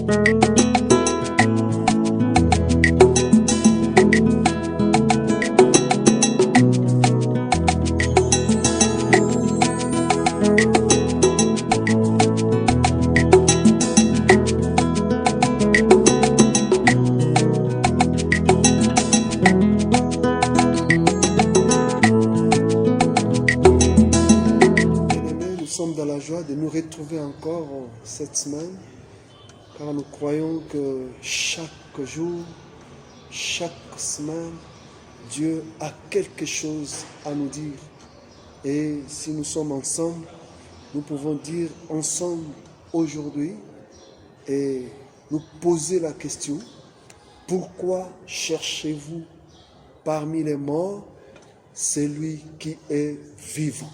De nous retrouver encore cette semaine, car nous croyons que chaque jour, chaque semaine, Dieu a quelque chose à nous dire. Et si nous sommes ensemble, nous pouvons dire ensemble aujourd'hui et nous poser la question: pourquoi cherchez-vous parmi les morts celui qui est vivant?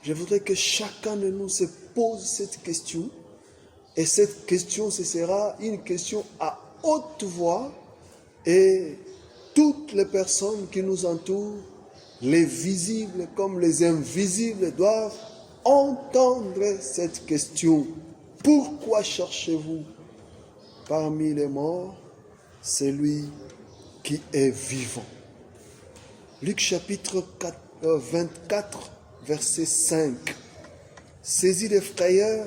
Je voudrais que chacun de nous se pose cette question. Et cette question, ce sera une question à haute voix. Et toutes les personnes qui nous entourent, les visibles comme les invisibles, doivent entendre cette question. Pourquoi cherchez-vous parmi les morts celui qui est vivant? Luc chapitre 24, verset 5. Saisis de frayeur,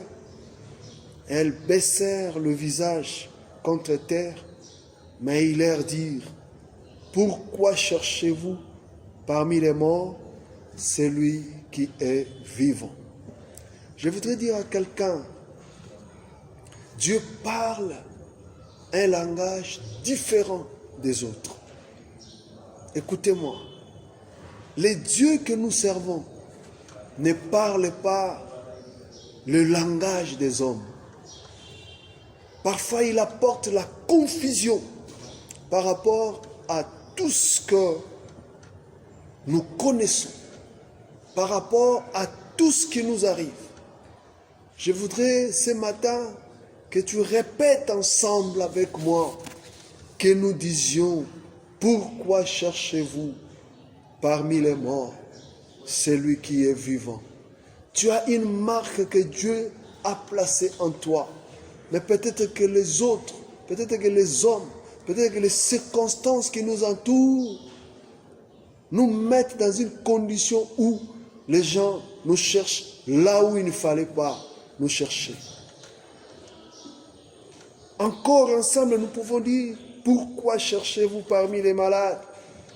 elles baissèrent le visage contre terre, mais ils leur dirent: pourquoi cherchez-vous parmi les morts celui qui est vivant? Je voudrais dire à quelqu'un, Dieu parle un langage différent des autres. Écoutez-moi, les dieux que nous servons ne parle pas le langage des hommes. Parfois, il apporte la confusion par rapport à tout ce que nous connaissons, par rapport à tout ce qui nous arrive. Je voudrais ce matin que tu répètes ensemble avec moi, que nous disions: pourquoi cherchez-vous parmi les morts celui qui est vivant? Tu as une marque que Dieu a placée en toi. Mais peut-être que les autres, peut-être que les hommes, peut-être que les circonstances qui nous entourent nous mettent dans une condition où les gens nous cherchent là où il ne fallait pas nous chercher. Encore ensemble, nous pouvons dire: pourquoi cherchez-vous parmi les malades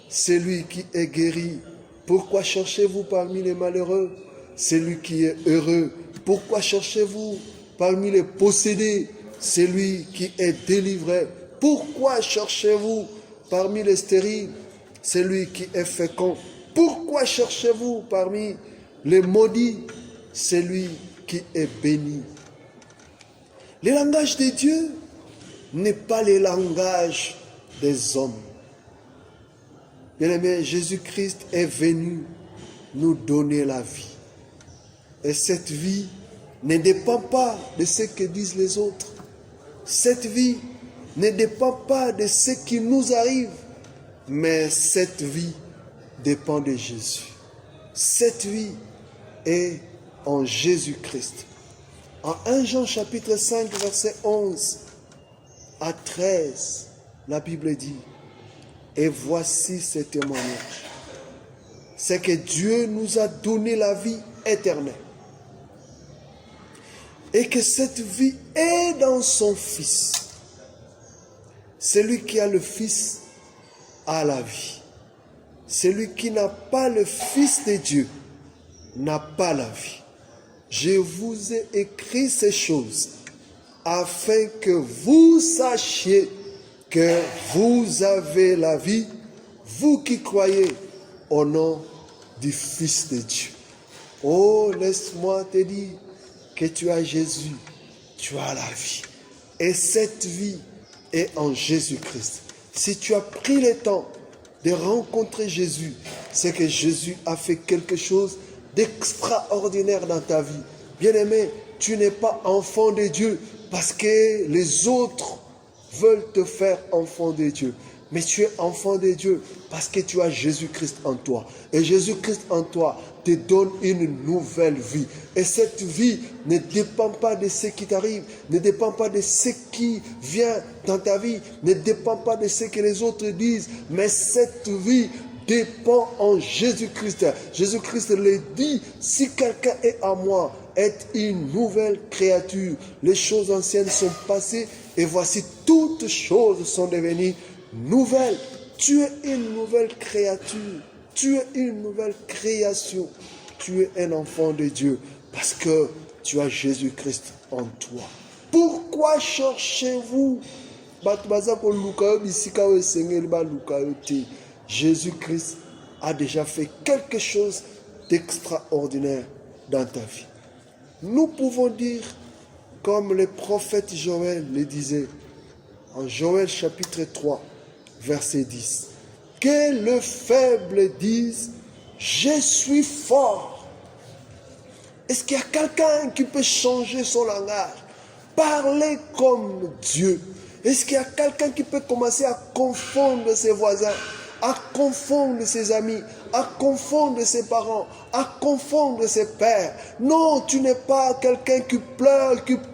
celui qui est guéri? Pourquoi cherchez-vous parmi les malheureux celui qui est heureux? Pourquoi cherchez-vous parmi les possédés celui qui est délivré? Pourquoi cherchez-vous parmi les stériles celui qui est fécond? Pourquoi cherchez-vous parmi les maudits celui qui est béni? Le langage de Dieu n'est pas le langage des hommes. Bien-aimé, Jésus-Christ est venu nous donner la vie. Et cette vie ne dépend pas de ce que disent les autres. Cette vie ne dépend pas de ce qui nous arrive. Mais cette vie dépend de Jésus. Cette vie est en Jésus-Christ. En 1 Jean chapitre 5, verset 11 à 13, la Bible dit: et voici ce témoignage, c'est que Dieu nous a donné la vie éternelle. Et que cette vie est dans son Fils. Celui qui a le Fils a la vie. Celui qui n'a pas le Fils de Dieu n'a pas la vie. Je vous ai écrit ces choses afin que vous sachiez que vous avez la vie, vous qui croyez au nom du Fils de Dieu. Oh, laisse-moi te dire que tu as Jésus, tu as la vie. Et cette vie est en Jésus-Christ. Si tu as pris le temps de rencontrer Jésus, c'est que Jésus a fait quelque chose d'extraordinaire dans ta vie. Bien-aimé, tu n'es pas enfant de Dieu parce que les autres veulent te faire enfant de Dieu. Mais tu es enfant de Dieu parce que tu as Jésus-Christ en toi. Et Jésus-Christ en toi te donne une nouvelle vie. Et cette vie ne dépend pas de ce qui t'arrive, ne dépend pas de ce qui vient dans ta vie, ne dépend pas de ce que les autres disent, mais cette vie dépend en Jésus-Christ. Jésus-Christ le dit, si quelqu'un est à moi, est une nouvelle créature. Les choses anciennes sont passées et voici toutes choses sont devenues nouvelles. Tu es une nouvelle créature. Tu es une nouvelle création. Tu es un enfant de Dieu parce que tu as Jésus-Christ en toi. Pourquoi cherchez-vous? Jésus-Christ a déjà fait quelque chose d'extraordinaire dans ta vie. Nous pouvons dire, comme le prophète Joël le disait, en Joël chapitre 3, verset 10, que le faible dise, je suis fort. Est-ce qu'il y a quelqu'un qui peut changer son langage? Parler comme Dieu. Est-ce qu'il y a quelqu'un qui peut commencer à confondre ses voisins, à confondre ses amis, à confondre ses parents, à confondre ses pères? Non, tu n'es pas quelqu'un qui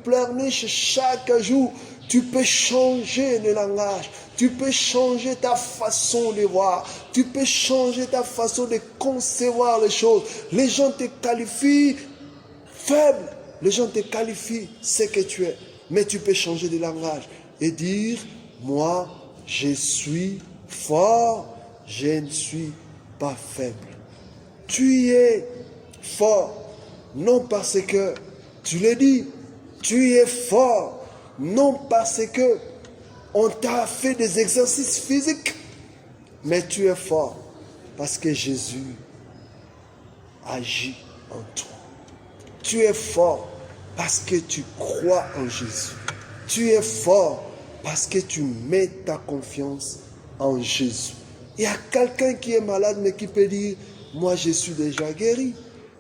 pleurniche chaque jour. Tu peux changer le langage, tu peux changer ta façon de voir, tu peux changer ta façon de concevoir les choses. Les gens te qualifient faible, les gens te qualifient ce que tu es, mais tu peux changer de langage et dire, moi, je suis fort, je ne suis pas faible. Tu es fort, non parce que tu le dis, tu es fort, non parce que on t'a fait des exercices physiques, mais tu es fort parce que Jésus agit en toi. Tu es fort parce que tu crois en Jésus. Tu es fort parce que tu mets ta confiance en Jésus. Il y a quelqu'un qui est malade mais qui peut dire, moi je suis déjà guéri.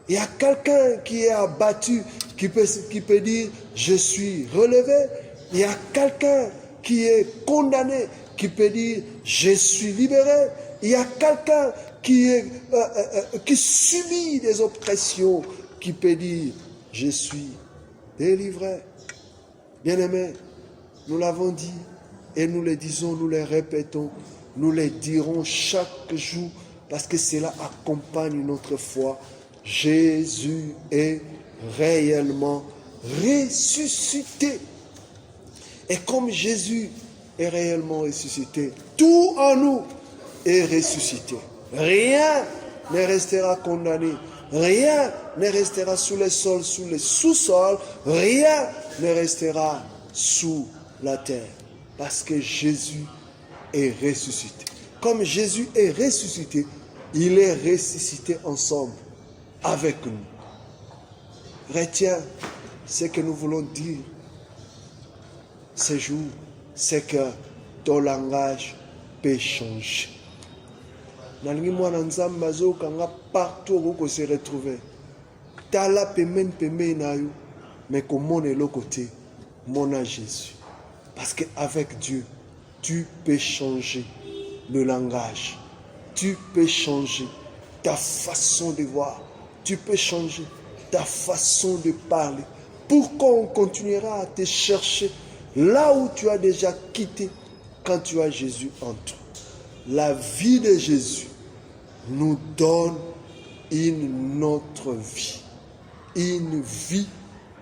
Il y a quelqu'un qui est abattu qui peut dire, je suis relevé. Il y a quelqu'un qui est condamné qui peut dire, je suis libéré. Il y a quelqu'un qui subit des oppressions qui peut dire, je suis délivré. Bien-aimés, nous l'avons dit et nous le disons, nous le répétons, nous le dirons chaque jour parce que cela accompagne notre foi. Jésus est réellement ressuscité. Et comme Jésus est réellement ressuscité, tout en nous est ressuscité. Rien ne restera condamné. Rien ne restera sous le sol, sous le sous-sol. Rien ne restera sous la terre. Parce que Jésus est ressuscité. Comme Jésus est ressuscité, il est ressuscité ensemble avec nous. Retiens ce que nous voulons dire ce jour, c'est que ton langage peut changer. Partout où on se retrouve, tala pemen na yo, mais comment est le côté, mon Jésus. Parce qu'avec Dieu, tu peux changer le langage, tu peux changer ta façon de voir, tu peux changer ta façon de parler. Pourquoi on continuera à te chercher là où tu as déjà quitté quand tu as Jésus en toi? La vie de Jésus nous donne une autre vie. Une vie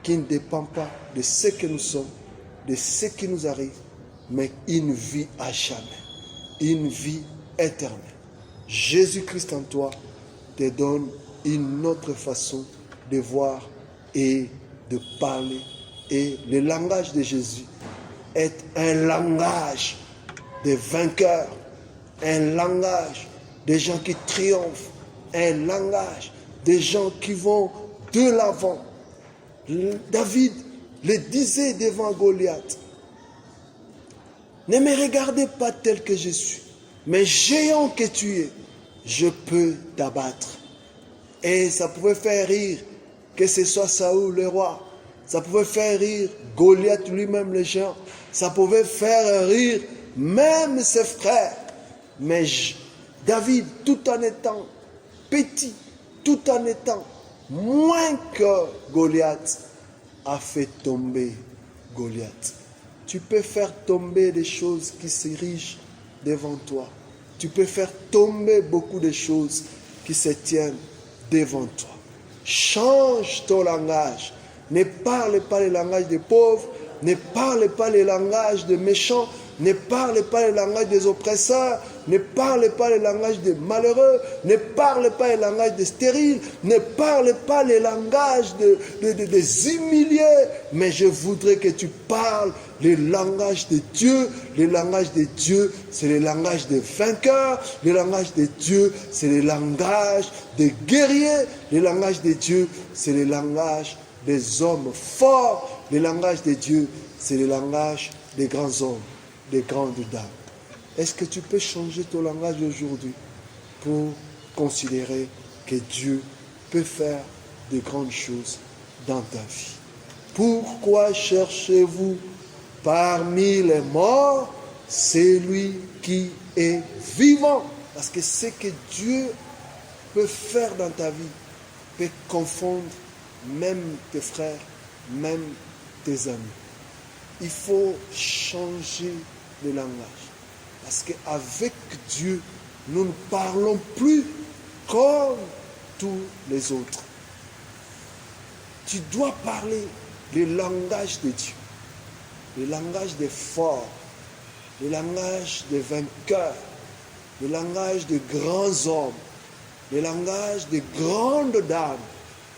qui ne dépend pas de ce que nous sommes, de ce qui nous arrive, mais une vie à jamais. Une vie éternelle. Jésus-Christ en toi te donne une autre façon de voir et de parler. Et le langage de Jésus est un langage de vainqueurs, un langage des gens qui triomphent, un langage des gens qui vont de l'avant. David le disait devant Goliath, ne me regardez pas tel que je suis, mais géant que tu es, je peux t'abattre. Et ça pouvait faire rire que ce soit Saül le roi, ça pouvait faire rire Goliath lui-même le géant, ça pouvait faire rire même ses frères. Mais David, tout en étant petit, tout en étant moins que Goliath, a fait tomber Goliath. Tu peux faire tomber des choses qui s'érigent devant toi. Tu peux faire tomber beaucoup de choses qui se tiennent devant toi. Change ton langage. Ne parle pas le langage des pauvres. Ne parle pas le langage des méchants. Ne parle pas le langage des oppresseurs. Ne parle pas le langage des malheureux. Ne parle pas le langage des stériles. Ne parle pas le langage des humiliés. Mais je voudrais que tu parles le langage de Dieu. Le langage de Dieu, c'est le langage des vainqueurs. Le langage de Dieu, c'est le langage des guerriers. Le langage de Dieu, c'est le langage des hommes forts. Le langage de Dieu, c'est le langage des grands hommes, des grandes dames. Est-ce que tu peux changer ton langage aujourd'hui pour considérer que Dieu peut faire de grandes choses dans ta vie? Pourquoi cherchez-vous parmi les morts celui qui est vivant? Parce que ce que Dieu peut faire dans ta vie peut confondre même tes frères, même tes amis. Il faut changer de langage. Parce qu'avec Dieu, nous ne parlons plus comme tous les autres. Tu dois parler le langage de Dieu, le langage des forts, le langage des vainqueurs, le langage des grands hommes, le langage des grandes dames.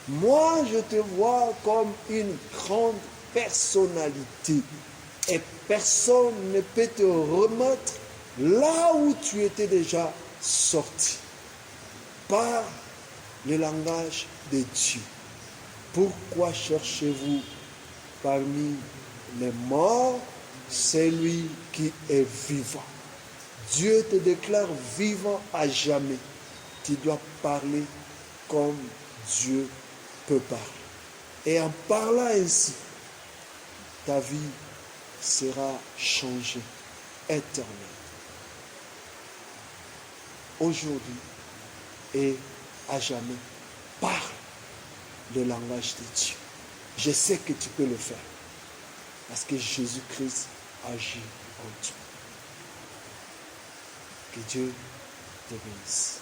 Moi, je te vois comme une grande personnalité et personne ne peut te remettre là où tu étais déjà sorti. Par le langage de Dieu. Pourquoi cherchez-vous parmi les morts celui qui est vivant? Dieu te déclare vivant à jamais. Tu dois parler comme Dieu peut parler. Et en parlant ainsi, ta vie sera changée éternellement. Aujourd'hui et à jamais, parle le langage de Dieu. Je sais que tu peux le faire parce que Jésus-Christ agit en toi. Que Dieu te bénisse.